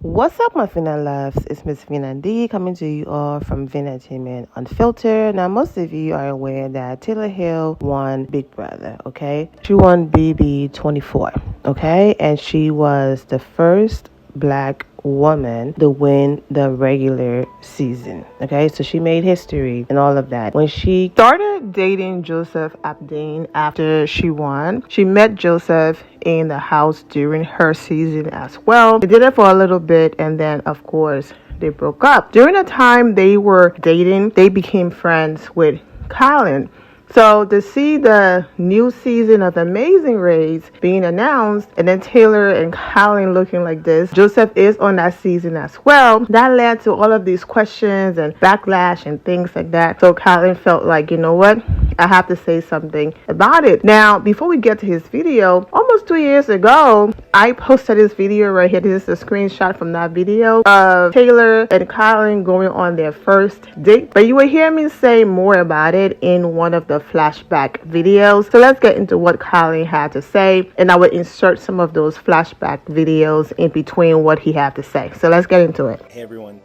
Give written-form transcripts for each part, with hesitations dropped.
What's up, my Vina loves? It's Miss Vina D coming to you all from Vina Entertainment Unfiltered. Now, most of you are aware that Hale won Big Brother, okay? She won BB24, okay? And she was the first black woman to win the regular season, okay? So she made history and all of that. When she started dating Joseph Abdeen after she won, she met Joseph in the house during her season as well. They did it for a little bit, and then of course they broke up. During the time they were dating, they became friends with Kyland. So to see the new season of Amazing Race being announced, and then Taylor and Kylin looking like this, Joseph is on that season as well. That led to all of these questions and backlash and things like that. So Kylin felt like, you know what? I have to say something about it. Now, before we get to his video, almost 2 years ago, I posted this video right here. This is a screenshot from that video of Taylor and Kylin going on their first date. But you will hear me say more about it in one of the flashback videos. So let's get into what Kylin had to say, and I will insert some of those flashback videos in between what he had to say. So let's get into it. Hey everyone,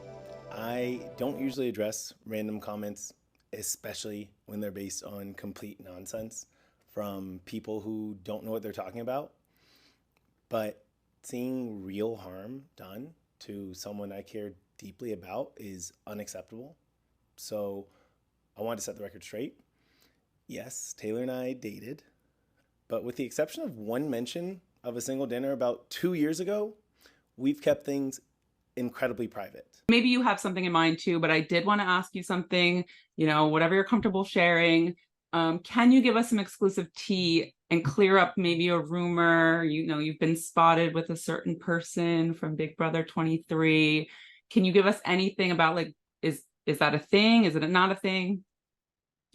I don't usually address random comments, especially when they're based on complete nonsense from people who don't know what they're talking about. But seeing real harm done to someone I care deeply about is unacceptable. So I want to set the record straight. Yes, Taylor and I dated, but with the exception of one mention of a single dinner about 2 years ago, we've kept things incredibly private. Maybe you have something in mind too, but I did want to ask you something, whatever you're comfortable sharing. Can you give us some exclusive tea and clear up maybe a rumor? You've been spotted with a certain person from Big Brother 23. Can you give us anything about, like, is that a thing? Is it not a thing?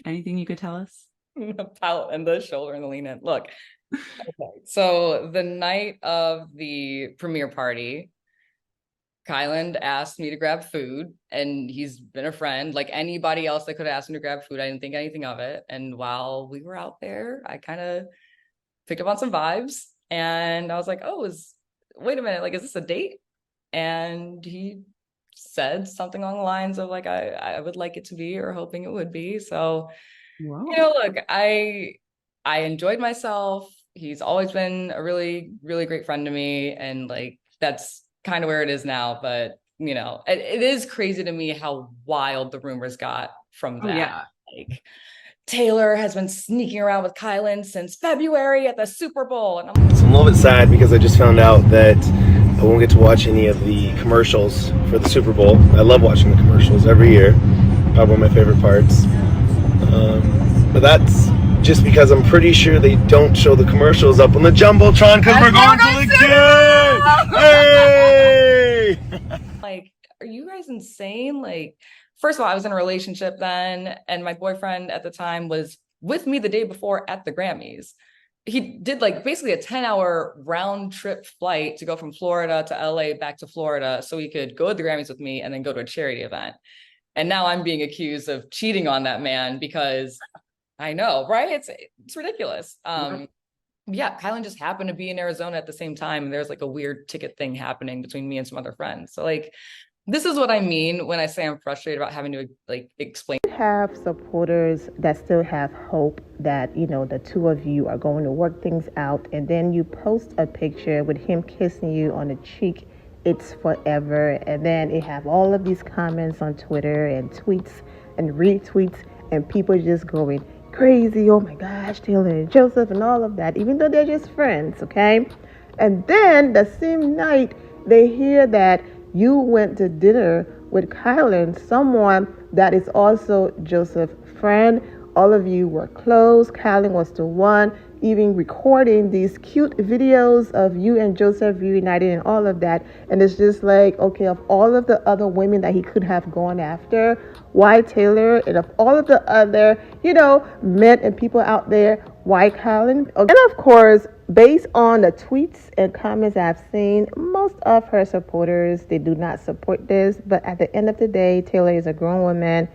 Anything you could tell us? The pout and the shoulder and the lean in. Look, okay. So the night of the premiere party, Kyland asked me to grab food, and he's been a friend. Like anybody else that could have asked him to grab food, I didn't think anything of it. And while we were out there, I kind of picked up on some vibes, and I was like, oh, wait a minute, like, is this a date? And he said something along the lines of like, I would like it to be, or hoping it would be. So, Wow. Look, I enjoyed myself. He's always been a really, really great friend to me. And like, that's kind of where it is now. But, it is crazy to me how wild the rumors got from that. Yeah. Like, Taylor has been sneaking around with Kylan since February at the Super Bowl. And I'm So I'm a little bit sad because I just found out that I won't get to watch any of the commercials for the Super Bowl. I love watching the commercials every year. Probably one of my favorite parts. But that's just because I'm pretty sure they don't show the commercials up on the Jumbotron because we're going to the game! Hey! like, are you guys insane? Like, first of all, I was in a relationship then, and my boyfriend at the time was with me the day before at the Grammys. He did like basically a 10-hour round trip flight to go from Florida to LA back to Florida so he could go to the Grammys with me and then go to a charity event. And now I'm being accused of cheating on that man because I know, right? It's ridiculous. Yeah, Kylan just happened to be in Arizona at the same time, and there's like a weird ticket thing happening between me and some other friends. So like, this is what I mean when I say I'm frustrated about having to like explain. Have supporters that still have hope that the two of you are going to work things out, and then you post a picture with him kissing you on the cheek. It's forever, and then it have all of these comments on Twitter and tweets and retweets, and people just going crazy. Oh my gosh, Taylor and Joseph and all of that, even though they're just friends, okay? And then the same night they hear that you went to dinner with Kylan, someone that is also Joseph's friend. All of you were close. Kylan was the one even recording these cute videos of you and Joseph reunited and all of that. And it's just like, okay, of all of the other women that he could have gone after, why Taylor? And of all of the other, men and people out there, why Kylan? And of course, based on the tweets and comments I've seen, most of her supporters, they do not support this. But at the end of the day, Taylor is a grown woman,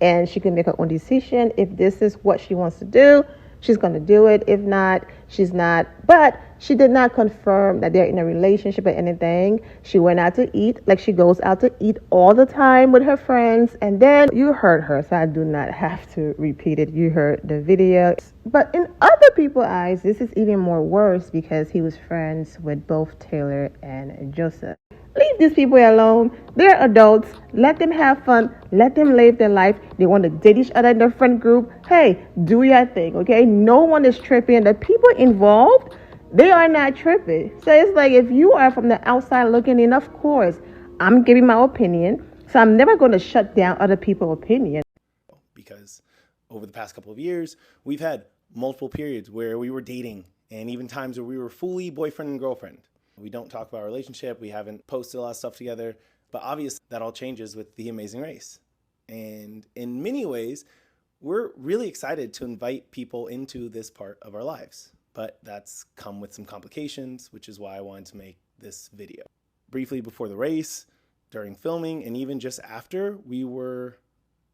and she can make her own decision. If this is what she wants to do, she's going to do it. If not, she's not. But she did not confirm that they're in a relationship or anything. She went out to eat, like she goes out to eat all the time with her friends. And then you heard her, so I do not have to repeat it. You heard the video. But in other people's eyes, this is even more worse because he was friends with both Taylor and Joseph. Leave these people alone. They're adults. Let them have fun. Let them live their life. They want to date each other in their friend group. Hey, do your thing, okay? No one is tripping. The people involved, they are not tripping. So it's like if you are from the outside looking in, of course, I'm giving my opinion. So I'm never going to shut down other people's opinion. Because over the past couple of years, we've had multiple periods where we were dating and even times where we were fully boyfriend and girlfriend. We don't talk about our relationship. We haven't posted a lot of stuff together, but obviously that all changes with The Amazing Race. And in many ways, we're really excited to invite people into this part of our lives, but that's come with some complications, which is why I wanted to make this video. Briefly before the race, during filming, and even just after, we were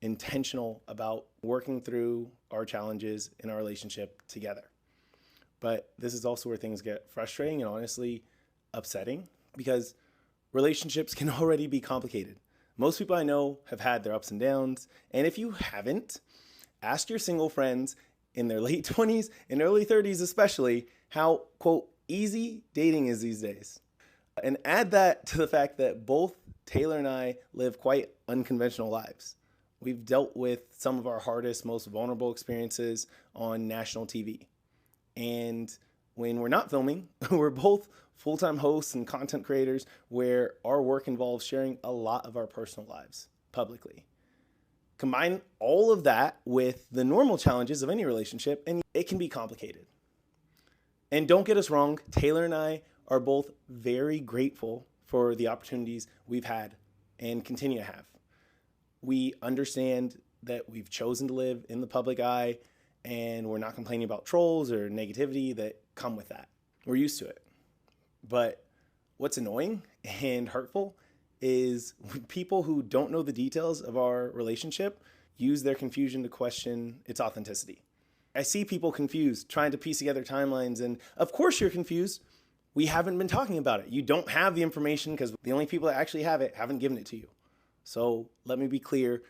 intentional about working through our challenges in our relationship together. But this is also where things get frustrating and honestly upsetting, because relationships can already be complicated. Most people I know have had their ups and downs, and if you haven't, ask your single friends in their late 20s and early 30s especially how, quote, easy dating is these days. And add that to the fact that both Taylor and I live quite unconventional lives. We've dealt with some of our hardest, most vulnerable experiences on national TV. And when we're not filming, we're both full-time hosts and content creators where our work involves sharing a lot of our personal lives publicly. Combine all of that with the normal challenges of any relationship, and it can be complicated. And don't get us wrong, Taylor and I are both very grateful for the opportunities we've had and continue to have. We understand that we've chosen to live in the public eye, and we're not complaining about trolls or negativity that come with that. We're used to it. But what's annoying and hurtful is when people who don't know the details of our relationship use their confusion to question its authenticity. I see people confused, trying to piece together timelines, and of course you're confused. We haven't been talking about it. You don't have the information because the only people that actually have it haven't given it to you. So let me be clear.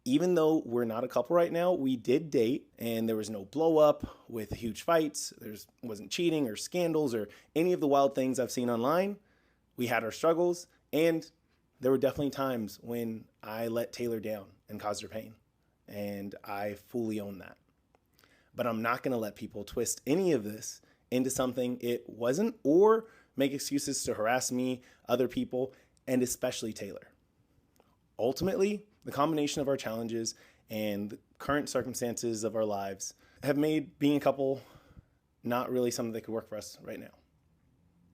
Even though we're not a couple right now, we did date and there was no blow up with huge fights. There wasn't cheating or scandals or any of the wild things I've seen online. We had our struggles, and there were definitely times when I let Taylor down and caused her pain, and I fully own that. But I'm not going to let people twist any of this into something it wasn't or make excuses to harass me, other people, and especially Taylor. Ultimately, the combination of our challenges and the current circumstances of our lives have made being a couple not really something that could work for us right now.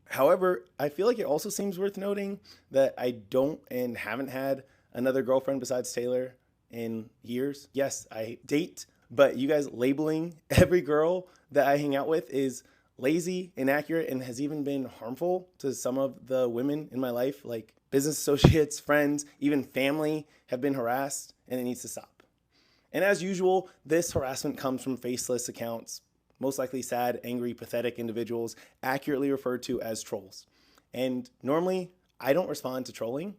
However, I feel like it also seems worth noting that I don't and haven't had another girlfriend besides Taylor in years. Yes, I date, but you guys labeling every girl that I hang out with is lazy, inaccurate, and has even been harmful to some of the women in my life, like business associates, friends, even family have been harassed, and it needs to stop. And as usual, this harassment comes from faceless accounts, most likely sad, angry, pathetic individuals accurately referred to as trolls. And normally, I don't respond to trolling.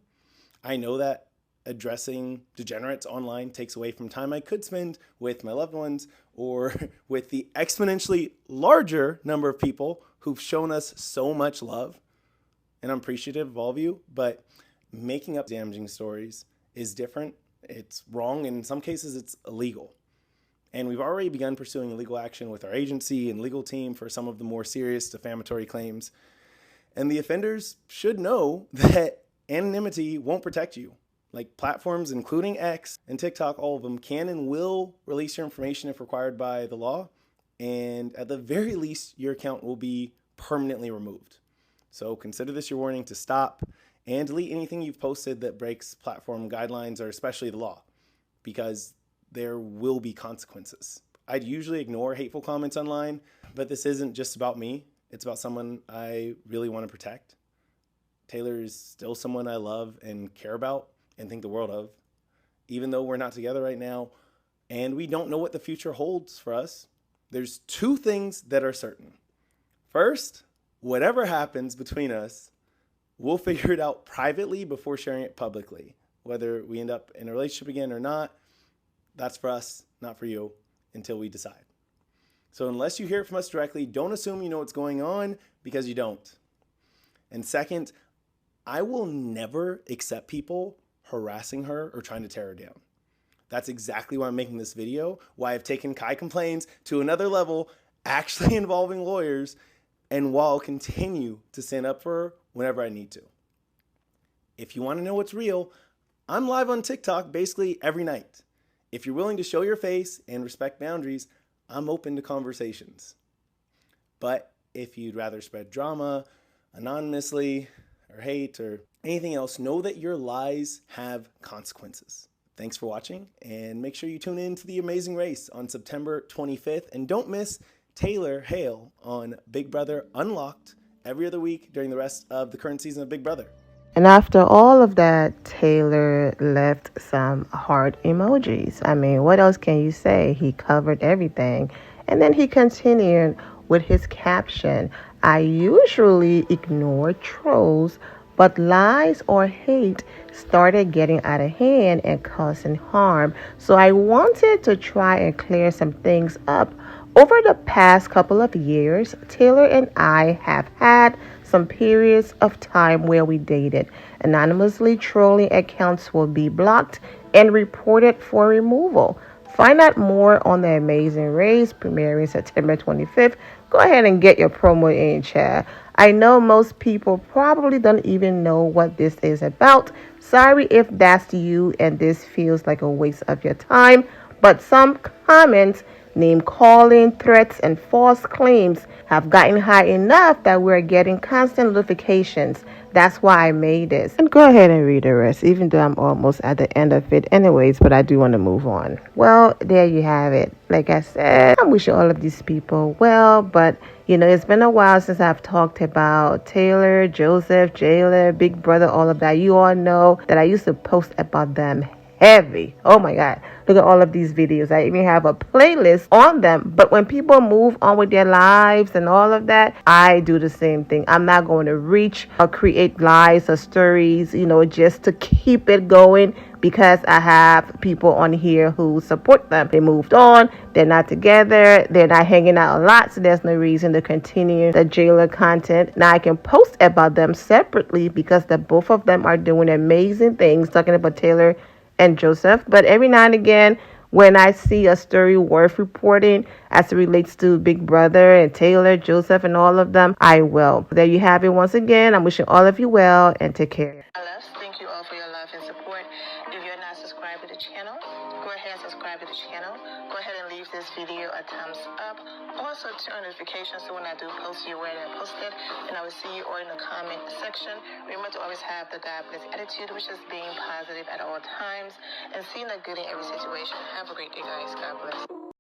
I know that addressing degenerates online takes away from time I could spend with my loved ones or with the exponentially larger number of people who've shown us so much love. And I'm appreciative of all of you, but making up damaging stories is different. It's wrong. And in some cases, it's illegal. And we've already begun pursuing legal action with our agency and legal team for some of the more serious defamatory claims. And the offenders should know that anonymity won't protect you. Like platforms, including X and TikTok, all of them can and will release your information if required by the law. And at the very least, your account will be permanently removed. So consider this your warning to stop and delete anything you've posted that breaks platform guidelines or especially the law, because there will be consequences. I'd usually ignore hateful comments online, but this isn't just about me. It's about someone I really want to protect. Taylor is still someone I love and care about and think the world of, even though we're not together right now and we don't know what the future holds for us. There's two things that are certain. First, whatever happens between us, we'll figure it out privately before sharing it publicly. Whether we end up in a relationship again or not, that's for us, not for you, until we decide. So unless you hear it from us directly, don't assume you know what's going on, because you don't. And second, I will never accept people harassing her or trying to tear her down. That's exactly why I'm making this video, why I've taken Kai Complains to another level, actually involving lawyers, and why I'll continue to stand up for her whenever I need to. If you want to know what's real, I'm live on TikTok basically every night. If you're willing to show your face and respect boundaries, I'm open to conversations. But if you'd rather spread drama anonymously or hate or anything else, know that your lies have consequences. Thanks for watching, and make sure you tune in to The Amazing Race on September 25th. And don't miss Taylor Hale on Big Brother Unlocked every other week during the rest of the current season of Big Brother. And after all of that, Taylor left some heart emojis. I mean, what else can you say? He covered everything. And then he continued with his caption, "I usually ignore trolls, but lies or hate started getting out of hand and causing harm. So I wanted to try and clear some things up. Over the past couple of years, Taylor and I have had some periods of time where we dated. Anonymously trolling accounts will be blocked and reported for removal. Find out more on The Amazing Race, premiering September 25th. Go ahead and get your promo in, chat. I know most people probably don't even know what this is about. Sorry if that's you and this feels like a waste of your time, but some comments, name calling, threats, and false claims have gotten high enough that we're getting constant notifications. That's why I made this." And go ahead and read the rest, even though I'm almost at the end of it anyways, but I do want to move on. Well, there you have it. Like I said, I'm wishing all of these people well, but it's been a while since I've talked about Taylor, Joseph, Jayla, Big Brother, all of that. You all know that I used to post about them heavy. Oh my God. Look at all of these videos. I even have a playlist on them. But when people move on with their lives and all of that, I do the same thing. I'm not going to reach or create lies or stories, just to keep it going, because I have people on here who support them. They moved on. They're not together. They're not hanging out a lot. So there's no reason to continue the jailer content. Now I can post about them separately because the both of them are doing amazing things. Talking about Taylor and Joseph, but every now and again, when I see a story worth reporting as it relates to Big Brother and Taylor, Joseph, and all of them, I will. There you have it. Once again, I'm wishing all of you well and take care. Thank you all for your love and support. If you're not subscribed to the channel, go ahead and subscribe to the channel. Go ahead and leave this video a thumbs up. Also turn on notifications so when I do post, you're aware that I posted. And I will see you all in the comment section. Remember to always have the God bless attitude, which is being positive at all times and seeing the good in every situation. Have a great day, guys. God bless.